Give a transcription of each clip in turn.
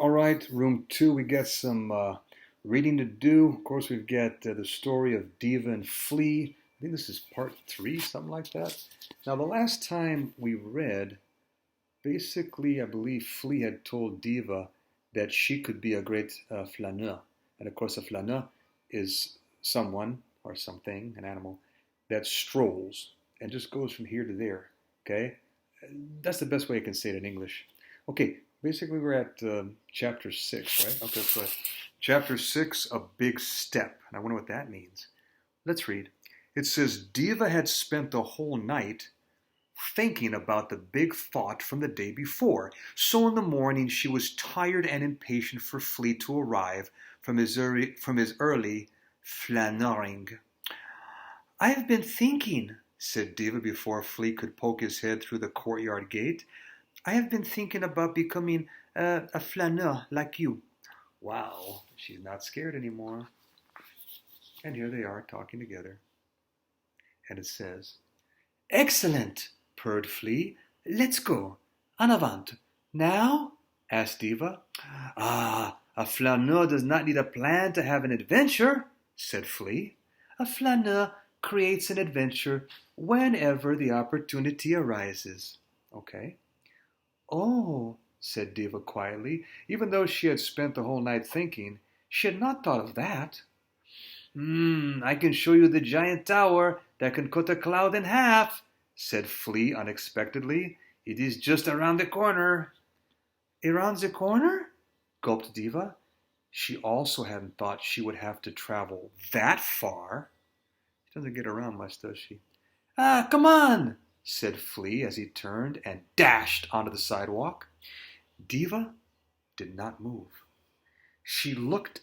All right, room two, we got some reading to do. Of course, we've got the story of Diva and Flea. I think this is part three, something like that. Now, the last time we read, basically, I believe Flea had told Diva that she could be a great flaneur. And of course, a flaneur is someone or something, an animal, that strolls and just goes from here to there. Okay? That's the best way I can say it in English. Okay, basically, we're at chapter 6, right? Okay, so chapter 6, a big step. And I wonder what that means. Let's read. It says, Diva had spent the whole night thinking about the big thought from the day before. So in the morning, she was tired and impatient for Flea to arrive from his early flaneuring. I have been thinking, said Diva before Flea could poke his head through the courtyard gate. I have been thinking about becoming a flaneur like you. Wow, she's not scared anymore. And here they are talking together. And it says, Excellent, purred Flea. Let's go. En avant. Now? Asked Diva. Ah, a flaneur does not need a plan to have an adventure, said Flea. A flaneur creates an adventure whenever the opportunity arises. Okay. Oh, said Diva quietly. Even though she had spent the whole night thinking, she had not thought of that. I can show you the giant tower that can cut a cloud in half, said Flea unexpectedly. It is just around the corner. Around the corner? Gulped Diva. She also hadn't thought she would have to travel that far. She doesn't get around much, does she? Ah, come on, said Flea as he turned and dashed onto the sidewalk. Diva did not move. Flea looked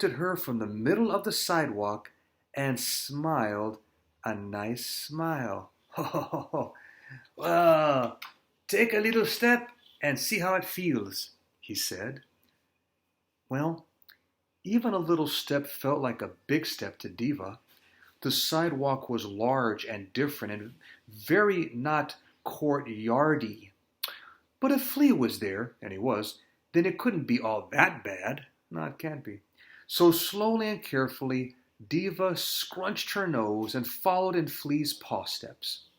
at her from the middle of the sidewalk and smiled a nice smile. Ho, ho, ho, ho. Well, take a little step and see how it feels, he said. Well, even a little step felt like a big step to Diva. The sidewalk was large and different and very not courtyardy. But if Flea was there, and he was, then it couldn't be all that bad. No, it can't be. So slowly and carefully, Diva scrunched her nose and followed in Flea's paw steps.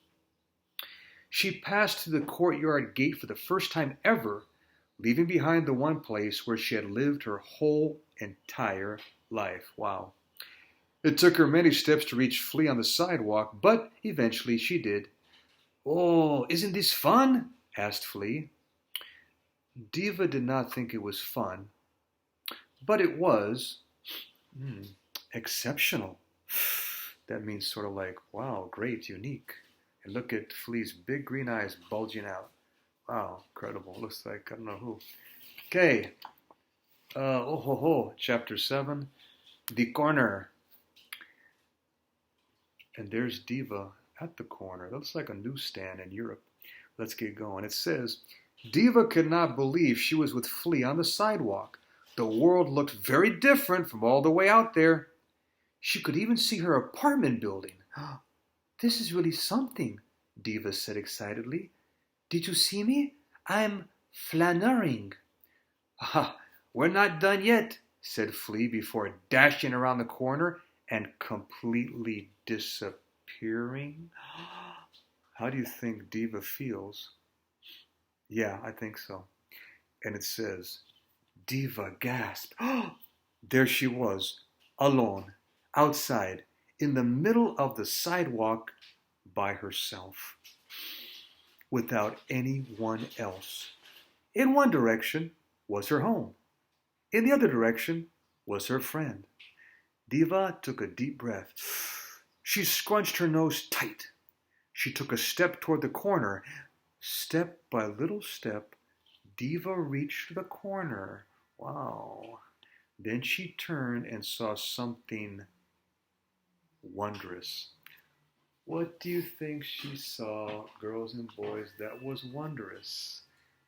She passed through the courtyard gate for the first time ever, leaving behind the one place where she had lived her whole entire life. Wow. It took her many steps to reach Flea on the sidewalk, but eventually she did. Oh, isn't this fun? Asked Flea. Diva did not think it was fun, but it was exceptional. That means sort of like, wow, great, unique. And look at Flea's big green eyes bulging out. Wow, incredible. Looks like, I don't know who. Okay. Chapter 7, The Corner. And there's Diva at the corner. Looks like a newsstand in Europe. Let's get going. It says, Diva could not believe she was with Flea on the sidewalk. The world looked very different from all the way out there. She could even see her apartment building. This is really something, Diva said excitedly. Did you see me? I'm flaneuring. Ah, we're not done yet, said Flea before dashing around the corner and completely disappearing. How do you think Diva feels? Yeah, I think so. And it says, Diva gasped. There she was, alone, outside, in the middle of the sidewalk, by herself, without anyone else. In one direction was her home. In the other direction was her friend. Diva took a deep breath. She scrunched her nose tight. She took a step toward the corner. Step by little step, Diva reached the corner. Wow. Then she turned and saw something wondrous. What do you think she saw, girls and boys, that was wondrous?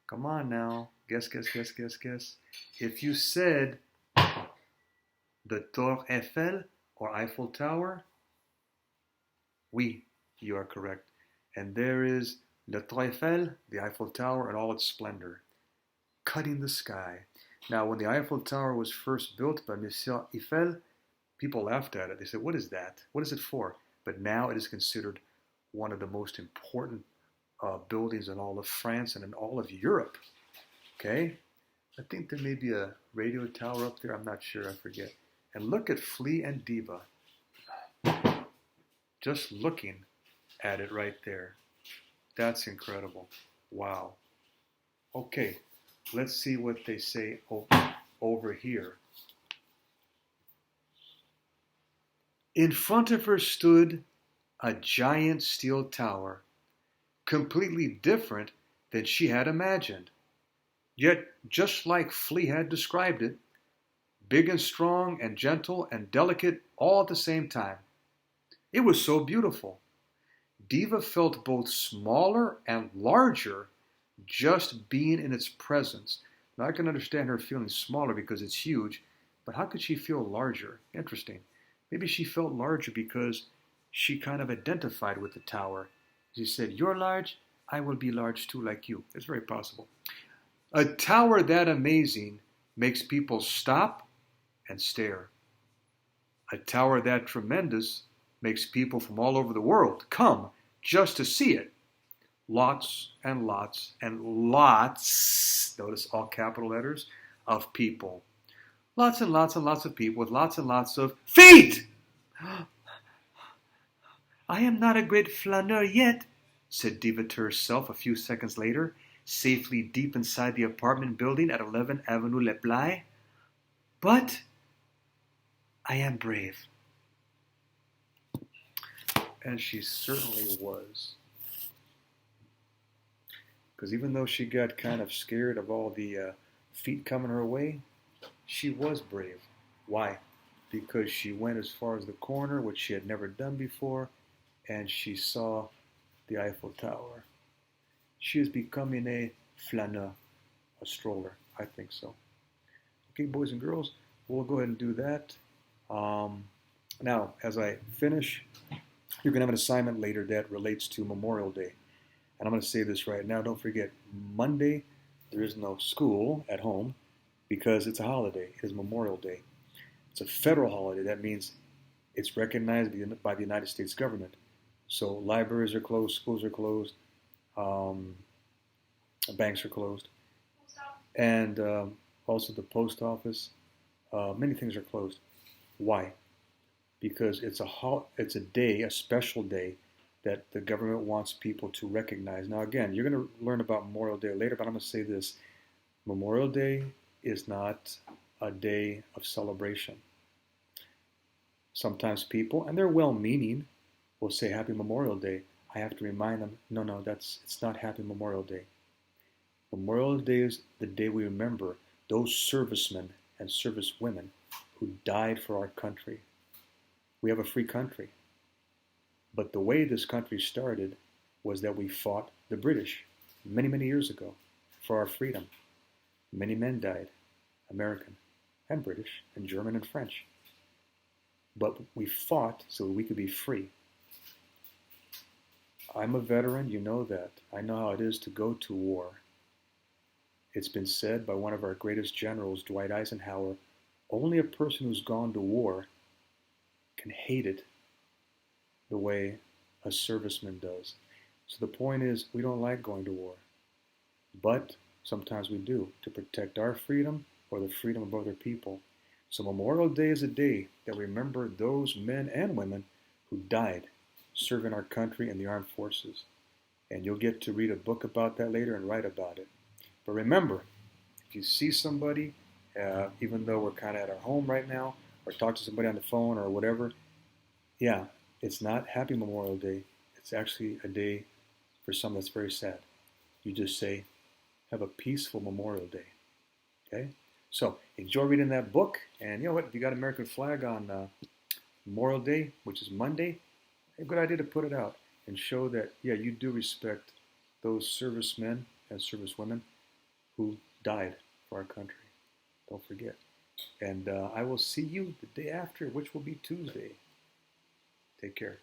Come on now. Guess, guess, guess, guess, guess. If you said the Tour Eiffel or Eiffel Tower, oui, you are correct. And there is Le Tour Eiffel, the Eiffel Tower, in all its splendor. cutting the sky. Now, when the Eiffel Tower was first built by Monsieur Eiffel, people laughed at it. They said, what is that? What is it for? But now it is considered one of the most important buildings in all of France and in all of Europe. Okay? I think there may be a radio tower up there. I'm not sure. I forget. And look at Flea and Diva. Just looking at it right there. That's incredible. Wow. Okay, let's see what they say over here. In front of her stood a giant steel tower, completely different than she had imagined. Yet, just like Flea had described it, big and strong and gentle and delicate all at the same time. It was so beautiful. Diva felt both smaller and larger just being in its presence. Now, I can understand her feeling smaller because it's huge, but how could she feel larger? Interesting. Maybe she felt larger because she kind of identified with the tower. She said, you're large, I will be large too like you. It's very possible. A tower that amazing makes people stop and stare. A tower that tremendous makes people from all over the world come just to see it. Lots and lots and lots, notice all capital letters, of people. Lots and lots and lots of people with lots and lots of feet! I am not a great flaneur yet, said Diva to herself a few seconds later, safely deep inside the apartment building at 11 Avenue Le Play. But I am brave. And she certainly was. Because even though she got kind of scared of all the feet coming her way, she was brave. Why? Because she went as far as the corner, which she had never done before, and she saw the Eiffel Tower. She is becoming a flaneur, a stroller. I think so. Okay, boys and girls, we'll go ahead and do that. Now, as I finish, you're going to have an assignment later that relates to Memorial Day. And I'm going to say this right now. Don't forget, Monday, there is no school at home because it's a holiday. It is Memorial Day. It's a federal holiday. That means it's recognized by the United States government. So libraries are closed, schools are closed, banks are closed, and also the post office. Many things are closed. Why? Because it's a day, a special day, that the government wants people to recognize. Now, again, you're going to learn about Memorial Day later, but I'm going to say this. Memorial Day is not a day of celebration. Sometimes people, and they're well-meaning, will say Happy Memorial Day. I have to remind them, no, it's not Happy Memorial Day. Memorial Day is the day we remember those servicemen and servicewomen who died for our country. We have a free country. But the way this country started was that we fought the British many, many years ago for our freedom. Many men died, American and British and German and French. But we fought so we could be free. I'm a veteran, you know that. I know how it is to go to war. It's been said by one of our greatest generals, Dwight Eisenhower, only a person who's gone to war can hate it the way a serviceman does. So the point is, we don't like going to war. But sometimes we do, to protect our freedom or the freedom of other people. So Memorial Day is a day that we remember those men and women who died serving our country in the armed forces. And you'll get to read a book about that later and write about it. But remember, if you see somebody, even though we're kind of at our home right now, or talk to somebody on the phone or whatever, yeah, it's not Happy Memorial Day. It's actually a day for some that's very sad. You just say, have a peaceful Memorial Day. Okay? So, enjoy reading that book. And you know what? If you got American flag on Memorial Day, which is Monday, a good idea to put it out and show that, yeah, you do respect those servicemen and servicewomen who died for our country. Don't forget. And I will see you the day after, which will be Tuesday. Take care.